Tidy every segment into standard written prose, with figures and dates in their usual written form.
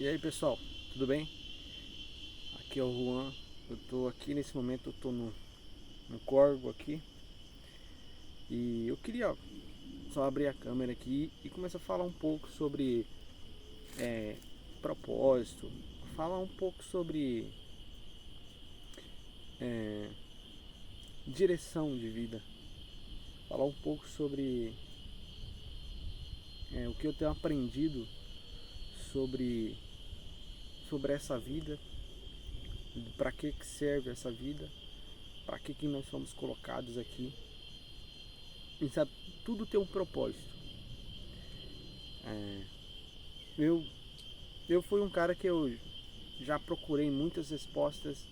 E aí pessoal, tudo bem? Aqui é o Juan. Eu tô aqui nesse momento, eu tô no Corgo aqui. E eu queria só abrir a câmera aqui e começar a falar um pouco sobre é, propósito. Falar um pouco sobre é, direção de vida. Falar um pouco sobre o que eu tenho aprendido sobre, sobre essa vida. Para que serve essa vida. Para que nós somos colocados aqui. E sabe, tudo tem um propósito. É, eu, eu fui um cara que eu já procurei muitas respostas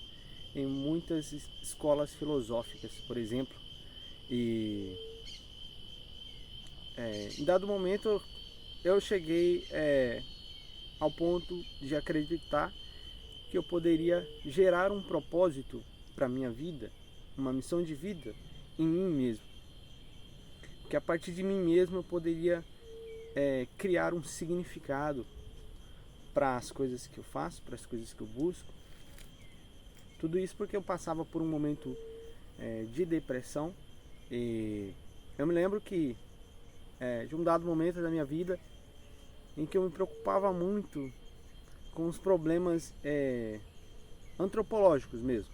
em muitas escolas filosóficas, por exemplo. E em dado momento eu cheguei ao ponto de acreditar que eu poderia gerar um propósito para minha vida, uma missão de vida em mim mesmo. Que a partir de mim mesmo eu poderia criar um significado para as coisas que eu faço, para as coisas que eu busco. Tudo isso porque eu passava por um momento de depressão e eu me lembro que de um dado momento da minha vida em que eu me preocupava muito com os problemas antropológicos mesmo.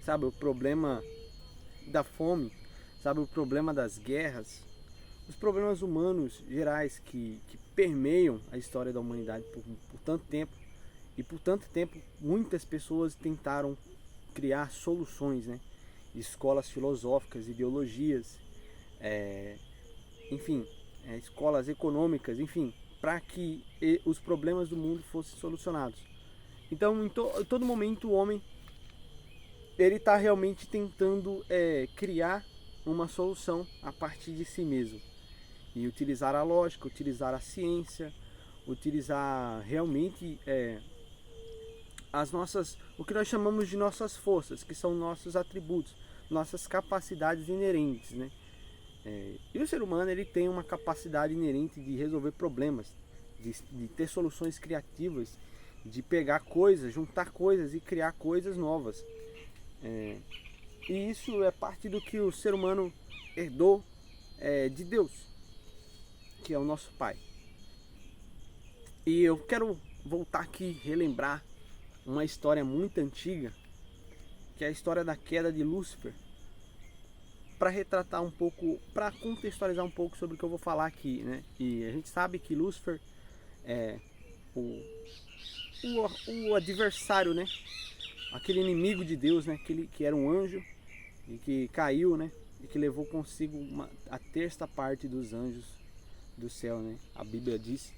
Sabe, o problema da fome, sabe, o problema das guerras, os problemas humanos gerais que permeiam a história da humanidade por tanto tempo. E por tanto tempo muitas pessoas tentaram criar soluções, né? Escolas filosóficas, ideologias, enfim, escolas econômicas, enfim, para que os problemas do mundo fossem solucionados. Então, em todo momento o homem ele está realmente tentando criar uma solução a partir de si mesmo e utilizar a lógica, utilizar a ciência, utilizar realmente o que nós chamamos de nossas forças, que são nossos atributos, nossas capacidades inerentes, né? E o ser humano ele tem uma capacidade inerente de resolver problemas, de ter soluções criativas, de pegar coisas, juntar coisas e criar coisas novas. E isso é parte do que o ser humano herdou de Deus, que é o nosso Pai. E eu quero voltar aqui, relembrar uma história muito antiga, que é a história da queda de Lúcifer, para retratar um pouco, para contextualizar um pouco sobre o que eu vou falar aqui, né? E a gente sabe que Lúcifer é o adversário, né? Aquele inimigo de Deus, né? Que era um anjo e que caiu, né? E que levou consigo a terça parte dos anjos do céu, né? A Bíblia diz,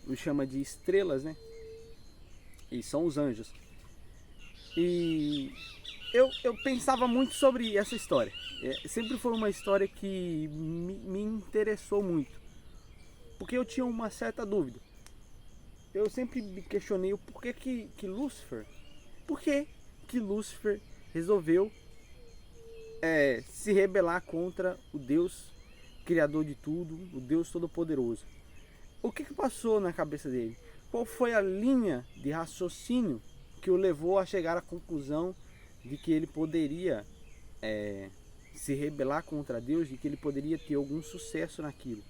os chama de estrelas, né? E são os anjos. E eu pensava muito sobre essa história. Sempre foi uma história que me interessou muito. Porque eu tinha uma certa dúvida. Eu sempre me questionei o porquê que Lúcifer... Por que Lúcifer resolveu se rebelar contra o Deus Criador de tudo, o Deus Todo-Poderoso? O que passou na cabeça dele? Qual foi a linha de raciocínio que o levou a chegar à conclusão de que ele poderia se rebelar contra Deus, de que ele poderia ter algum sucesso naquilo?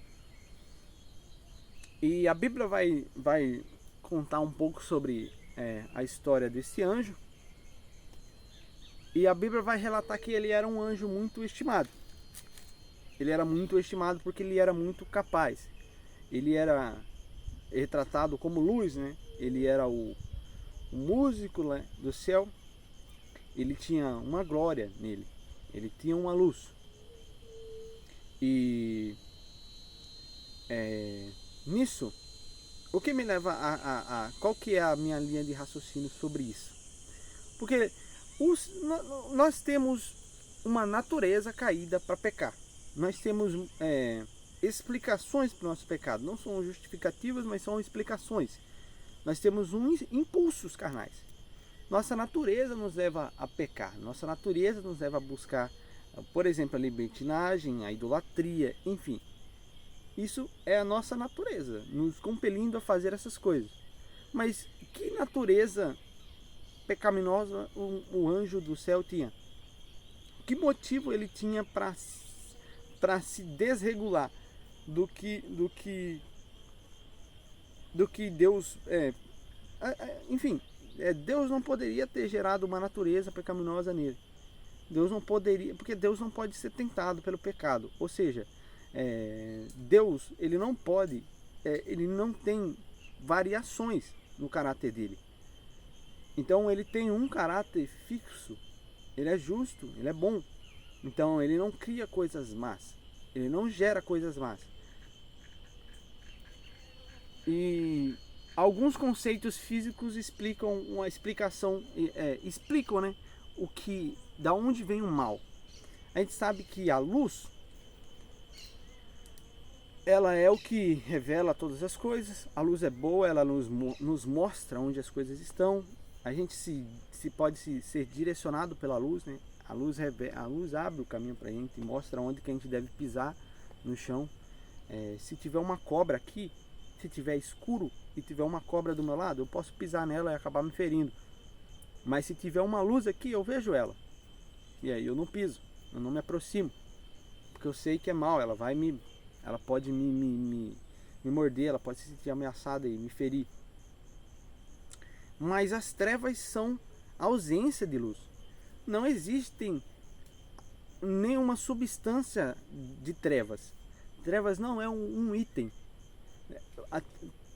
E a Bíblia vai contar um pouco sobre a história desse anjo. E a Bíblia vai relatar que ele era um anjo muito estimado. Ele era muito estimado porque ele era muito capaz. Ele era retratado como luz, né? Ele era o músico, né, do céu. Ele tinha uma glória nele. Ele tinha uma luz. E nisso, o que me leva qual que é a minha linha de raciocínio sobre isso? Porque nós temos uma natureza caída para pecar. Nós temos explicações para o nosso pecado. Não são justificativas, mas são explicações. Nós temos impulsos carnais. Nossa natureza nos leva a pecar. Nossa natureza nos leva a buscar, por exemplo, a libertinagem, a idolatria, enfim. Isso é a nossa natureza, nos compelindo a fazer essas coisas. Mas que natureza pecaminosa o anjo do céu tinha? Que motivo ele tinha para se desregular do que Deus... enfim, Deus não poderia ter gerado uma natureza pecaminosa nele. Deus não poderia, porque Deus não pode ser tentado pelo pecado. Ou seja, Deus, ele não pode, ele não tem variações no caráter dele. Então ele tem um caráter fixo. Ele é justo, ele é bom. Então ele não cria coisas más. Ele não gera coisas más. E alguns conceitos físicos explicam uma explicação, explicam, né, da onde vem o mal. A gente sabe que a luz, ela é o que revela todas as coisas. A luz é boa, ela nos mostra onde as coisas estão. A gente pode ser direcionado pela luz, né? A luz abre o caminho para a gente, mostra onde que a gente deve pisar no chão. Se tiver uma cobra aqui, se tiver escuro e tiver uma cobra do meu lado, eu posso pisar nela e acabar me ferindo. Mas se tiver uma luz aqui, eu vejo ela. E aí eu não piso, eu não me aproximo. Porque eu sei que é mal, ela pode me morder, ela pode se sentir ameaçada e me ferir. Mas as trevas são a ausência de luz. Não existe nenhuma substância de trevas. Trevas não é um item.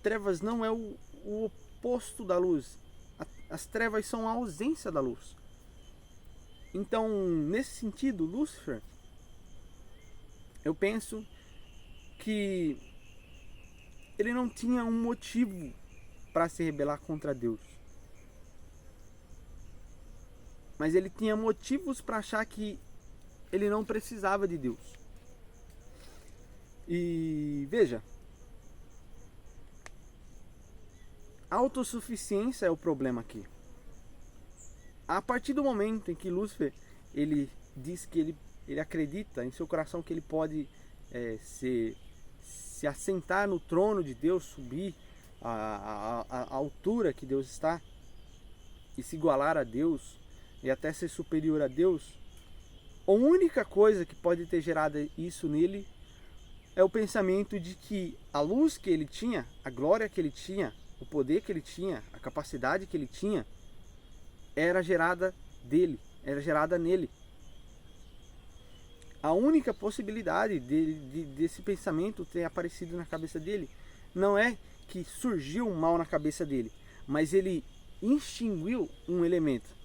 Trevas não é o oposto da luz. As trevas são a ausência da luz. Então, nesse sentido, Lúcifer, eu penso que ele não tinha um motivo para se rebelar contra Deus. Mas ele tinha motivos para achar que ele não precisava de Deus. E veja, a autossuficiência é o problema aqui. A partir do momento em que Lúcifer ele diz que ele acredita em seu coração que ele pode se assentar no trono de Deus, subir a altura que Deus está e se igualar a Deus e até ser superior a Deus, a única coisa que pode ter gerado isso nele é o pensamento de que a luz que ele tinha, a glória que ele tinha, o poder que ele tinha, a capacidade que ele tinha, era gerada dele, era gerada nele. A única possibilidade desse pensamento ter aparecido na cabeça dele não é que surgiu um mal na cabeça dele, mas ele extinguiu um elemento.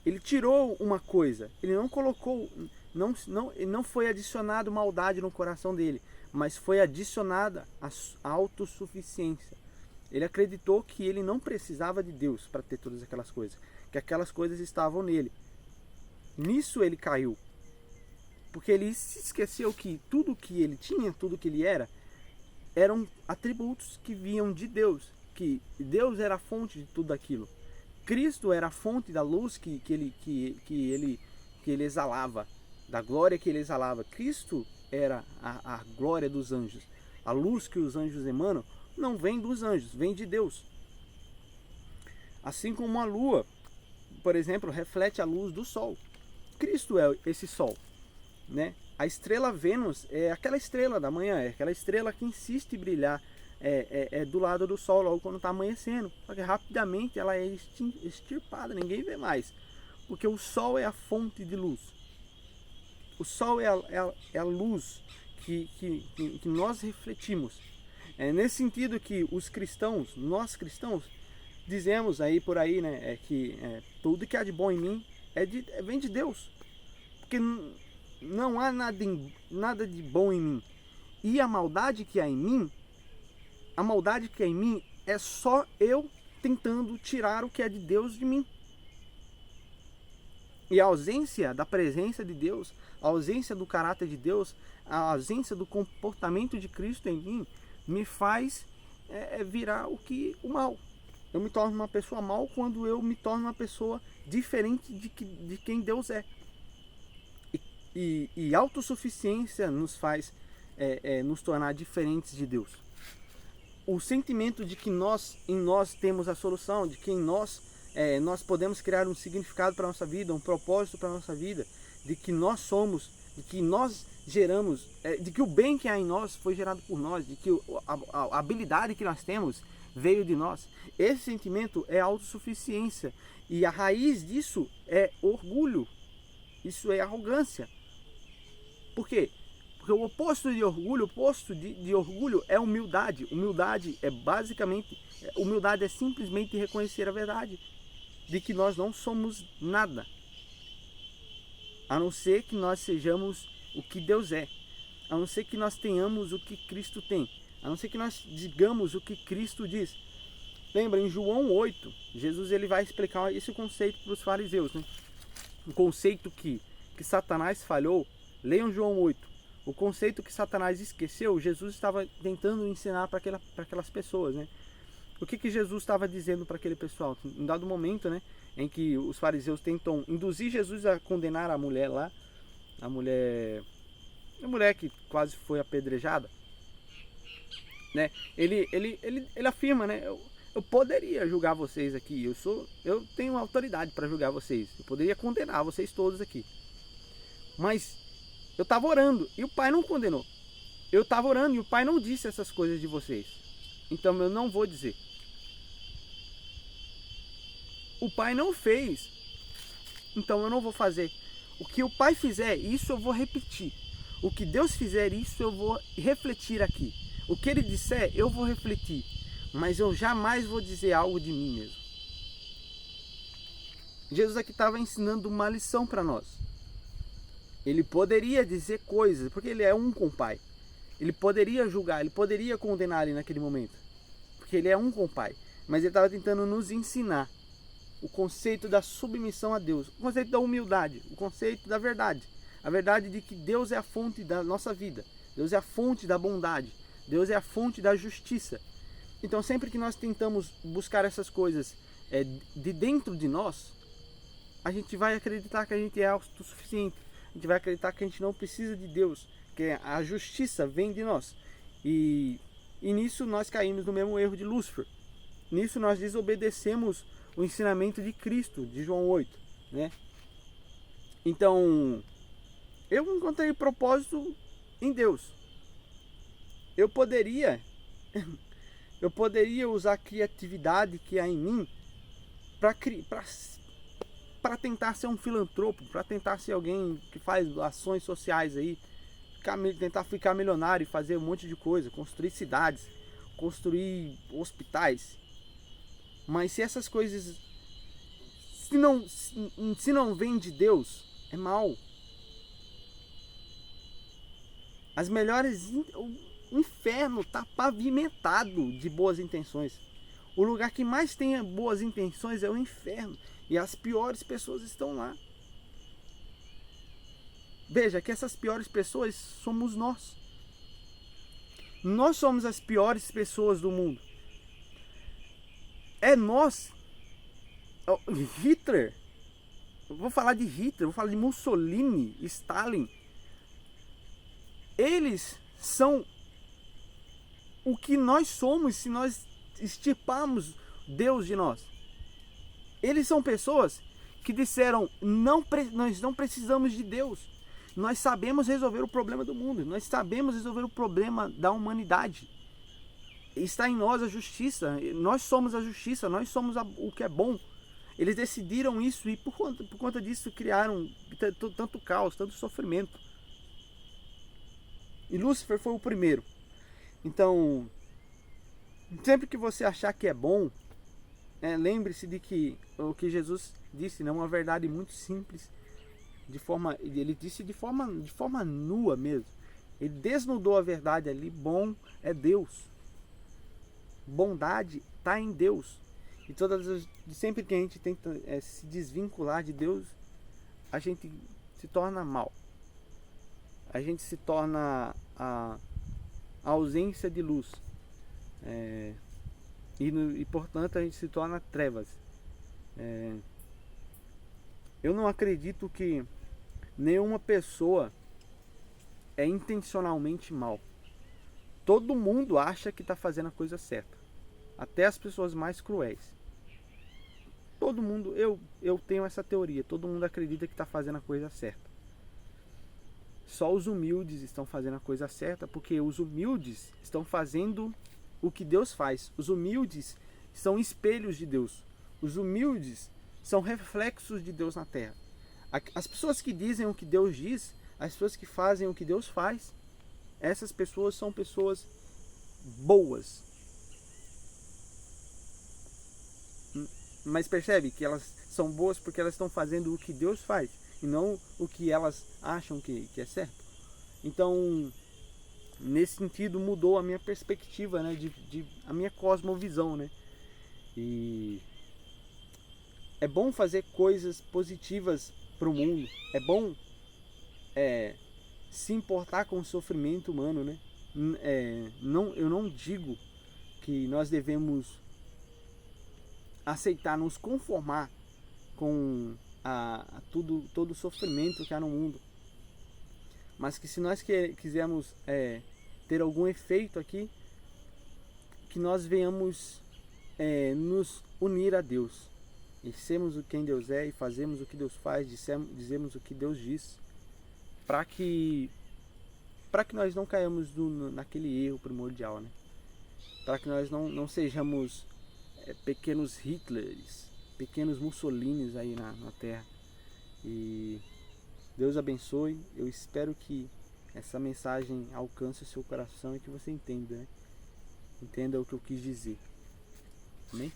Ele tirou uma coisa, ele não colocou, não foi adicionado maldade no coração dele, mas foi adicionada a autossuficiência. Ele acreditou que ele não precisava de Deus para ter todas aquelas coisas, que aquelas coisas estavam nele. Nisso ele caiu, porque ele se esqueceu que tudo que ele tinha, tudo que ele era, eram atributos que vinham de Deus, que Deus era a fonte de tudo aquilo. Cristo era a fonte da luz que ele exalava, da glória que ele exalava. Cristo era a glória dos anjos. A luz que os anjos emanam não vem dos anjos, vem de Deus. Assim como a lua, por exemplo, reflete a luz do sol. Cristo é esse sol, né? A estrela Vênus é aquela estrela da manhã, é aquela estrela que insiste em brilhar do lado do sol logo quando está amanhecendo. Só que rapidamente ela é extirpada, ninguém vê mais. Porque o sol é a fonte de luz. O sol é a luz que nós refletimos. É nesse sentido que os cristãos, nós cristãos, dizemos aí por aí, né, que tudo que há de bom em mim vem de Deus. Porque não há nada de bom em mim. E a maldade que há em mim, é só eu tentando tirar o que é de Deus de mim. E a ausência da presença de Deus, a ausência do caráter de Deus, a ausência do comportamento de Cristo em mim, me faz virar o mal. Eu me torno uma pessoa mal quando eu me torno uma pessoa diferente de quem Deus é. E autossuficiência nos faz nos tornar diferentes de Deus. O sentimento de que em nós temos a solução, de que em nós podemos criar um significado para a nossa vida, um propósito para a nossa vida, de que nós somos, de que nós geramos, de que o bem que há em nós foi gerado por nós, de que a habilidade que nós temos veio de nós. Esse sentimento é autossuficiência, e a raiz disso é orgulho, isso é arrogância. Por quê? Porque o oposto de orgulho é humildade. Humildade é simplesmente reconhecer a verdade de que nós não somos nada, a não ser que nós sejamos o que Deus é, a não ser que nós tenhamos o que Cristo tem, a não ser que nós digamos o que Cristo diz. Lembra, em João 8, Jesus ele vai explicar esse conceito para os fariseus, né? O conceito que Satanás falhou. Leiam João 8. O conceito que Satanás esqueceu, Jesus estava tentando ensinar para aquelas pessoas, né? O que Jesus estava dizendo para aquele pessoal? Em dado momento, né, em que os fariseus tentam induzir Jesus a condenar a mulher lá, a mulher que quase foi apedrejada, né? Ele afirma, né? Eu poderia julgar vocês aqui, eu tenho autoridade para julgar vocês, eu poderia condenar vocês todos aqui, mas eu estava orando e o Pai não condenou. Eu estava orando e o Pai não disse essas coisas de vocês. Então eu não vou dizer. O Pai não fez. Então eu não vou fazer. O que o Pai fizer, isso eu vou repetir. O que Deus fizer, isso eu vou refletir aqui. O que Ele disser, eu vou refletir. Mas eu jamais vou dizer algo de mim mesmo. Jesus aqui estava ensinando uma lição para nós. Ele poderia dizer coisas, porque ele é um com o Pai. Ele poderia julgar, ele poderia condenar ali naquele momento, porque ele é um com o Pai. Mas ele estava tentando nos ensinar o conceito da submissão a Deus, o conceito da humildade, o conceito da verdade. A verdade de que Deus é a fonte da nossa vida, Deus é a fonte da bondade, Deus é a fonte da justiça. Então sempre que nós tentamos buscar essas coisas de dentro de nós, a gente vai acreditar que a gente é autossuficiente. A gente vai acreditar que a gente não precisa de Deus, que a justiça vem de nós. E nisso nós caímos no mesmo erro de Lúcifer. Nisso nós desobedecemos o ensinamento de Cristo, de João 8, né? Então, eu encontrei propósito em Deus. Eu poderia usar a criatividade que há em mim para tentar ser um filantropo, para tentar ser alguém que faz ações sociais aí, tentar ficar milionário e fazer um monte de coisa, construir cidades, construir hospitais. Mas se essas coisas, se não vem de Deus, é mal. O inferno está pavimentado de boas intenções. O lugar que mais tem boas intenções é o inferno. E as piores pessoas estão lá. Veja que essas piores pessoas somos nós. Nós somos as piores pessoas do mundo. É nós. Hitler. Eu vou falar de Hitler, vou falar de Mussolini, Stalin. Eles são o que nós somos se nós extirparmos Deus de nós. Eles são pessoas que disseram, nós não precisamos de Deus. Nós sabemos resolver o problema do mundo. Nós sabemos resolver o problema da humanidade. Está em nós a justiça. Nós somos a justiça. Nós somos o que é bom. Eles decidiram isso e por conta disso criaram tanto caos, tanto sofrimento. E Lúcifer foi o primeiro. Então, sempre que você achar que é bom, lembre-se de que o que Jesus disse, né, uma verdade muito simples, ele disse de forma nua mesmo. Ele desnudou a verdade ali. Bom é Deus. Bondade está em Deus. E sempre que a gente tenta se desvincular de Deus, a gente se torna mal. A gente se torna a ausência de luz. E portanto a gente se torna trevas. Eu não acredito que nenhuma pessoa é intencionalmente mal. Todo mundo acha que está fazendo a coisa certa, até as pessoas mais cruéis. Todo mundo, eu tenho essa teoria, todo mundo acredita que está fazendo a coisa certa. Só os humildes estão fazendo a coisa certa, porque os humildes estão fazendo o que Deus faz. Os humildes são espelhos de Deus. Os humildes são reflexos de Deus na terra. As pessoas que dizem o que Deus diz, as pessoas que fazem o que Deus faz, essas pessoas são pessoas boas. Mas percebe que elas são boas porque elas estão fazendo o que Deus faz e não o que elas acham que é certo. Então, nesse sentido, mudou a minha perspectiva, né, a minha cosmovisão, né? E é bom fazer coisas positivas para o mundo. É bom se importar com o sofrimento humano, né? Eu não digo que nós devemos aceitar, nos conformar com todo o sofrimento que há no mundo. Mas que se nós quisermos ter algum efeito aqui, que nós venhamos nos unir a Deus. E sermos quem Deus é e fazemos o que Deus faz, dizemos o que Deus diz, para que nós não caiamos naquele erro primordial, né? Para que nós não sejamos pequenos Hitlers, pequenos Mussolinis aí na Terra. E Deus abençoe. Eu espero que essa mensagem alcance o seu coração e que você entenda, né? Entenda o que eu quis dizer. Amém?